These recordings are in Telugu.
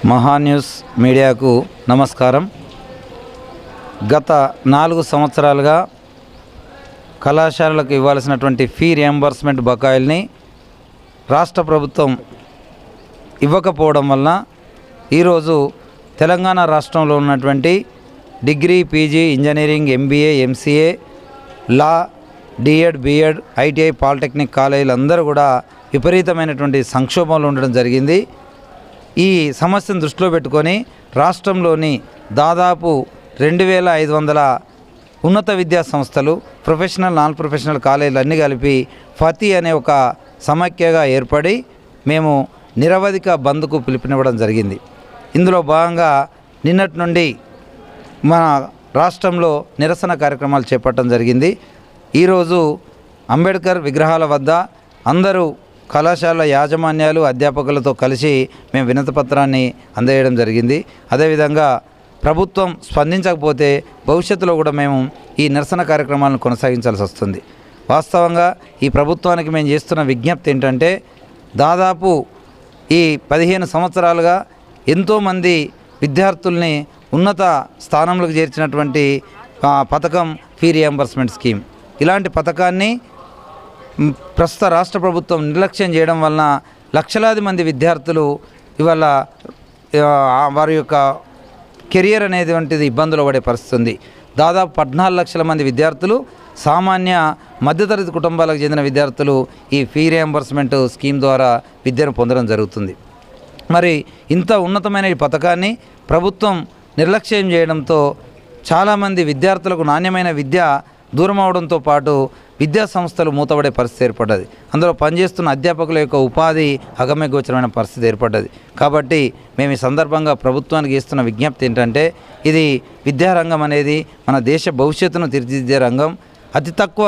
మహాన్యూస్ మీడియాకు నమస్కారం. గత 4 సంవత్సరాలుగా కళాశాలలకు ఇవ్వాల్సినటువంటి ఫీ రియంబర్స్మెంట్ బకాయిల్ని రాష్ట్ర ప్రభుత్వం ఇవ్వకపోవడం వలన ఈరోజు తెలంగాణ రాష్ట్రంలో ఉన్నటువంటి degree, PG, engineering, MBA, MCA, law, DEd, BEd, ITI, polytechnic కాలేజీలు అందరూ కూడా విపరీతమైనటువంటి సంక్షోభంలో ఉండడం జరిగింది. ఈ సమస్యను దృష్టిలో పెట్టుకొని రాష్ట్రంలోని దాదాపు 2500 ఉన్నత విద్యా సంస్థలు, ప్రొఫెషనల్, నాన్ ప్రొఫెషనల్ కాలేజీలు అన్నీ కలిపి ఫతి అనే ఒక సమాఖ్యగా ఏర్పడి మేము నిరవధిక బంద్కు పిలుపునివ్వడం జరిగింది. ఇందులో భాగంగా నిన్నటి నుండి మన రాష్ట్రంలో నిరసన కార్యక్రమాలు చేపట్టడం జరిగింది. ఈరోజు అంబేద్కర్ విగ్రహాల వద్ద అందరూ కళాశాల యాజమాన్యాలు, అధ్యాపకులతో కలిసి మేము వినతిపత్రాన్ని అందజేయడం జరిగింది. అదేవిధంగా ప్రభుత్వం స్పందించకపోతే భవిష్యత్తులో కూడా మేము ఈ నిరసన కార్యక్రమాలను కొనసాగించాల్సి వస్తుంది. వాస్తవంగా ఈ ప్రభుత్వానికి మేము చేస్తున్న విజ్ఞప్తి ఏంటంటే, దాదాపు ఈ 15 సంవత్సరాలుగా ఎంతోమంది విద్యార్థుల్ని ఉన్నత స్థానంలోకి చేర్చినటువంటి పథకం ఫీ రియంబర్స్మెంట్ స్కీమ్. ఇలాంటి పథకాన్ని ప్రస్తుత రాష్ట్ర ప్రభుత్వం నిర్లక్ష్యం చేయడం వలన లక్షలాది మంది విద్యార్థులు ఇవాళ వారి యొక్క కెరియర్ అనేటువంటిది ఇబ్బందులు పడే పరిస్థితి ఉంది. దాదాపు 14 లక్షల మంది విద్యార్థులు, సామాన్య మధ్యతరగతి కుటుంబాలకు చెందిన విద్యార్థులు ఈ ఫీ రియంబర్స్మెంట్ స్కీమ్ ద్వారా విద్యను పొందడం జరుగుతుంది. మరి ఇంత ఉన్నతమైన ఈ పథకాన్ని ప్రభుత్వం నిర్లక్ష్యం చేయడంతో చాలామంది విద్యార్థులకు నాణ్యమైన విద్య దూరం అవడంతో పాటు విద్యా సంస్థలు మూతపడే పరిస్థితి ఏర్పడ్డది. అందులో పనిచేస్తున్న అధ్యాపకుల యొక్క ఉపాధి అగమ్యగోచరమైన పరిస్థితి ఏర్పడ్డది. కాబట్టి మేము ఈ సందర్భంగా ప్రభుత్వానికి ఇస్తున్న విజ్ఞప్తి ఏంటంటే, ఇది విద్యారంగం అనేది మన దేశ భవిష్యత్తును తీర్చిదిద్దే రంగం. అతి తక్కువ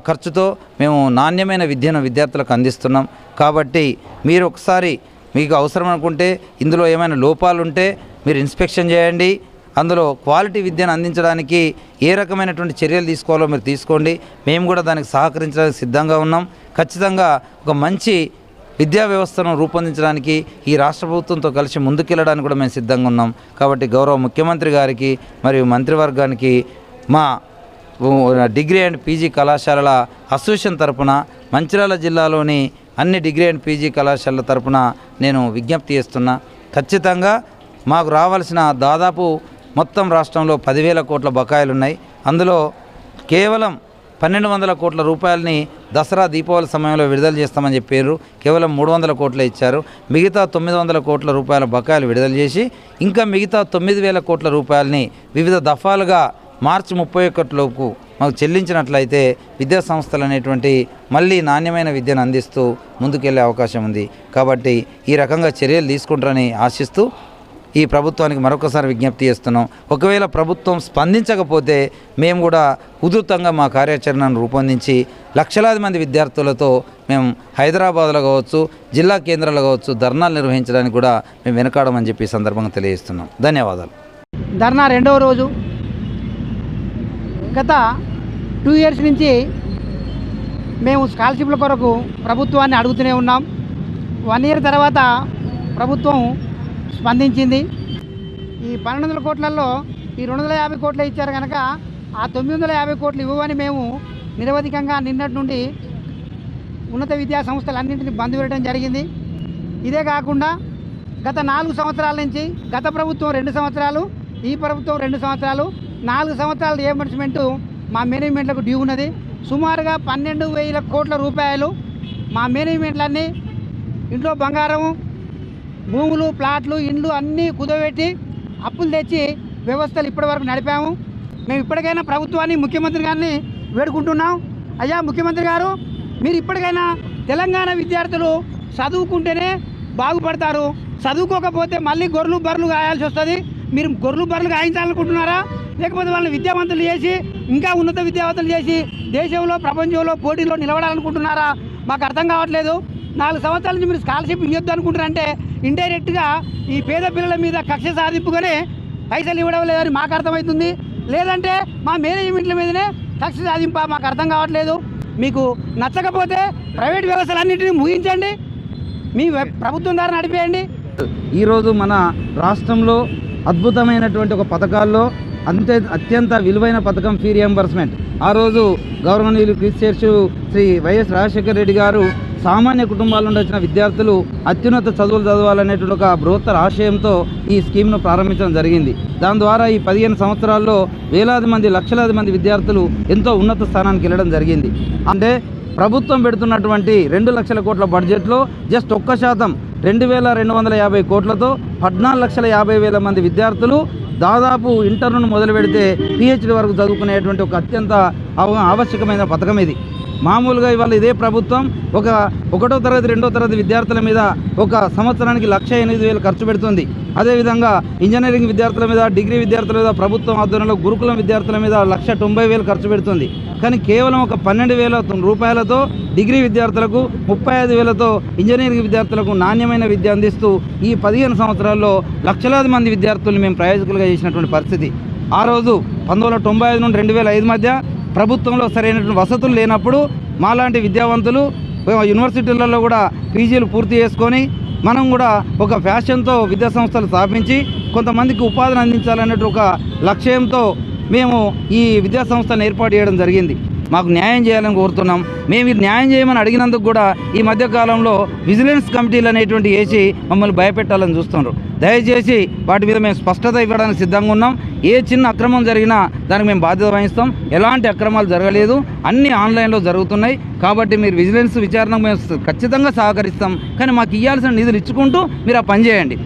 ఖర్చుతో మేము నాణ్యమైన విద్యను విద్యార్థులకు అందిస్తున్నాం. కాబట్టి మీరు ఒకసారి మీకు అవసరం అనుకుంటే, ఇందులో ఏమైనా లోపాలు ఉంటే మీరు ఇన్స్పెక్షన్ చేయండి. అందులో క్వాలిటీ విద్యను అందించడానికి ఏ రకమైనటువంటి చర్యలు తీసుకోవాలో మీరు తీసుకోండి. మేము కూడా దానికి సహకరించడానికి సిద్ధంగా ఉన్నాం. ఖచ్చితంగా ఒక మంచి విద్యా వ్యవస్థను రూపొందించడానికి ఈ రాష్ట్ర ప్రభుత్వంతో కలిసి ముందుకెళ్ళడానికి కూడా మేము సిద్ధంగా ఉన్నాం. కాబట్టి గౌరవ ముఖ్యమంత్రి గారికి మరియు మంత్రివర్గానికి మా డిగ్రీ అండ్ పీజీ కళాశాలల అసోసియేషన్ తరపున, మంచిర్యాల జిల్లాలోని అన్ని డిగ్రీ అండ్ పీజీ కళాశాలల తరపున నేను విజ్ఞప్తి చేస్తున్నా. ఖచ్చితంగా మాకు రావాల్సిన దాదాపు మొత్తం రాష్ట్రంలో 10,000 కోట్ల బకాయిలు ఉన్నాయి. అందులో కేవలం 1,200 కోట్ల రూపాయలని దసరా, దీపావళి సమయంలో విడుదల చేస్తామని చెప్పారు. కేవలం 300 కోట్లే ఇచ్చారు. మిగతా 900 కోట్ల రూపాయల బకాయిలు విడుదల చేసి ఇంకా మిగతా 9,000 కోట్ల రూపాయలని వివిధ దఫాలుగా మార్చి 31 లోపు మాకు చెల్లించినట్లయితే విద్యా సంస్థలు అనేటువంటి మళ్ళీ నాణ్యమైన విద్యను అందిస్తూ ముందుకెళ్లే అవకాశం ఉంది. కాబట్టి ఈ రకంగా చర్యలు తీసుకుంటారని ఆశిస్తూ ఈ ప్రభుత్వానికి మరొకసారి విజ్ఞప్తి చేస్తున్నాం. ఒకవేళ ప్రభుత్వం స్పందించకపోతే మేము కూడా ఉధృతంగా మా కార్యాచరణను రూపొందించి లక్షలాది మంది విద్యార్థులతో మేము హైదరాబాద్లో కావచ్చు, జిల్లా కేంద్రాల్లో కావచ్చు ధర్నాలు నిర్వహించడానికి కూడా మేము వెనకాడమని చెప్పి సందర్భంగా తెలియజేస్తున్నాం. ధన్యవాదాలు. ధర్నా రెండవ రోజు. గత 2 years నుంచి మేము స్కాలర్షిప్ల కొరకు ప్రభుత్వాన్ని అడుగుతూనే ఉన్నాం. 1 year తర్వాత ప్రభుత్వం స్పందించింది. ఈ 1200 కోట్లలో ఈ 250 కోట్లు ఇచ్చారు కనుక ఆ 950 కోట్లు ఇవ్వమని మేము నిరవధికంగా నిన్నటి నుండి ఉన్నత విద్యా సంస్థలన్నింటినీ బంద్ పెట్టడం జరిగింది. ఇదే కాకుండా గత 4 సంవత్సరాల నుంచి గత ప్రభుత్వం 2 సంవత్సరాలు, ఈ ప్రభుత్వం 2 సంవత్సరాలు, 4 సంవత్సరాల రియంబర్స్మెంటు మా మేనేజ్మెంట్లకు డ్యూ ఉన్నది. సుమారుగా 12,000 కోట్ల రూపాయలు మా మేనేజ్మెంట్లన్నీ ఇంట్లో బంగారం, భూములు, ప్లాట్లు, ఇండ్లు అన్నీ కుదబెట్టి అప్పులు తెచ్చి వ్యవస్థలు ఇప్పటివరకు నడిపాము. మేము ఇప్పటికైనా ప్రభుత్వాన్ని, ముఖ్యమంత్రి గారిని వేడుకుంటున్నాం. అయ్యా ముఖ్యమంత్రి గారు, మీరు ఇప్పటికైనా తెలంగాణ విద్యార్థులు చదువుకుంటేనే బాగుపడతారు, చదువుకోకపోతే మళ్ళీ గొర్రెలు బర్రెలు గాయాల్సి వస్తుంది. మీరు గొర్రెలు బర్రెలు గాయించాలనుకుంటున్నారా, లేకపోతే వాళ్ళని విద్యావంతులు చేసి ఇంకా ఉన్నత విద్యావంతులు చేసి దేశంలో, ప్రపంచంలో పోటీలో నిలబడాలనుకుంటున్నారా? మాకు అర్థం కావట్లేదు. 4 సంవత్సరాల నుంచి మీరు స్కాలర్షిప్ ఇవ్వద్దు అనుకుంటారంటే ఇండైరెక్ట్గా ఈ పేద పిల్లల మీద కక్ష సాధింపుగానే పైసలు ఇవ్వడం లేదని మాకు అర్థమవుతుంది. లేదంటే మా మేనేజ్మెంట్ల మీదనే కక్ష సాధింప మాకు అర్థం కావట్లేదు. మీకు నచ్చకపోతే ప్రైవేట్ వ్యవస్థలన్నింటినీ ముగించండి, మీ ప్రభుత్వం ద్వారా నడిపేయండి. ఈరోజు మన రాష్ట్రంలో అద్భుతమైనటువంటి ఒక పథకాల్లో అత్యంత విలువైన పథకం ఫీ రియంబర్స్మెంట్. ఆ రోజు గౌరవనీయులు క్రిస్టియర్సు శ్రీ వైఎస్ రాజశేఖర రెడ్డి గారు సామాన్య కుటుంబాల నుండి వచ్చిన విద్యార్థులు అత్యున్నత చదువులు చదవాలనేటువంటి ఒక బృహత్తర ఆశయంతో ఈ స్కీమ్ను ప్రారంభించడం జరిగింది. దాని ద్వారా ఈ 15 సంవత్సరాల్లో వేలాది మంది, లక్షలాది మంది విద్యార్థులు ఎంతో ఉన్నత స్థానానికి వెళ్ళడం జరిగింది. అంటే ప్రభుత్వం పెడుతున్నటువంటి 2 లక్షల కోట్ల బడ్జెట్లో జస్ట్ 1% 2,250 కోట్లతో 14,50,000 మంది విద్యార్థులు దాదాపు ఇంటర్ నుండి మొదలు పెడితే PhD వరకు చదువుకునేటువంటి ఒక అత్యంత ఆవశ్యకమైన పథకం ఇది. మామూలుగా ఇవాళ ఇదే ప్రభుత్వం ఒకటో తరగతి, 2వ తరగతి విద్యార్థుల మీద ఒక సంవత్సరానికి 1,08,000 ఖర్చు పెడుతుంది. అదేవిధంగా ఇంజనీరింగ్ విద్యార్థుల మీద, డిగ్రీ విద్యార్థుల మీద, ప్రభుత్వం ఆధ్వర్యంలో గురుకులం విద్యార్థుల మీద 1,90,000 ఖర్చు పెడుతుంది. కానీ కేవలం ఒక 12,000 రూపాయలతో డిగ్రీ విద్యార్థులకు, 35,000తో ఇంజనీరింగ్ విద్యార్థులకు నాణ్యమైన విద్య అందిస్తూ ఈ 15 సంవత్సరాల్లో లక్షలాది మంది విద్యార్థులను మేము ప్రయోజకులుగా చేసినటువంటి పరిస్థితి. ఆ రోజు 1995 నుండి 2005 మధ్య ప్రభుత్వంలో సరైనటువంటి వసతులు లేనప్పుడు మాలాంటి విద్యావంతులు యూనివర్సిటీలలో కూడా పీజీలు పూర్తి చేసుకొని మనం కూడా ఒక ఫ్యాషన్తో విద్యా సంస్థలు స్థాపించి కొంతమందికి ఉపాధిని అందించాలనే ఒక లక్ష్యంతో మేము ఈ విద్యా సంస్థను ఏర్పాటు చేయడం జరిగింది. మాకు న్యాయం చేయాలని కోరుతున్నాం. మేము ఇది న్యాయం చేయమని అడిగినందుకు కూడా ఈ మధ్యకాలంలో విజిలెన్స్ కమిటీలు అనేటువంటి వేసి మమ్మల్ని భయపెట్టాలని చూస్తున్నారు. దయచేసి వాటి మీద మేము స్పష్టత ఇవ్వడానికి సిద్ధంగా ఉన్నాం. ఏ చిన్న అక్రమం జరిగినా దానికి మేము బాధ్యత వహిస్తాం. ఎలాంటి అక్రమాలు జరగలేదు, అన్నీ ఆన్లైన్లో జరుగుతున్నాయి. కాబట్టి మీరు విజిలెన్స్ విచారణకు మేము ఖచ్చితంగా సహకరిస్తాం. కానీ మాకు ఇవ్వాల్సిన నిధులు ఇచ్చుకుంటూ మీరు ఆ పని చేయండి.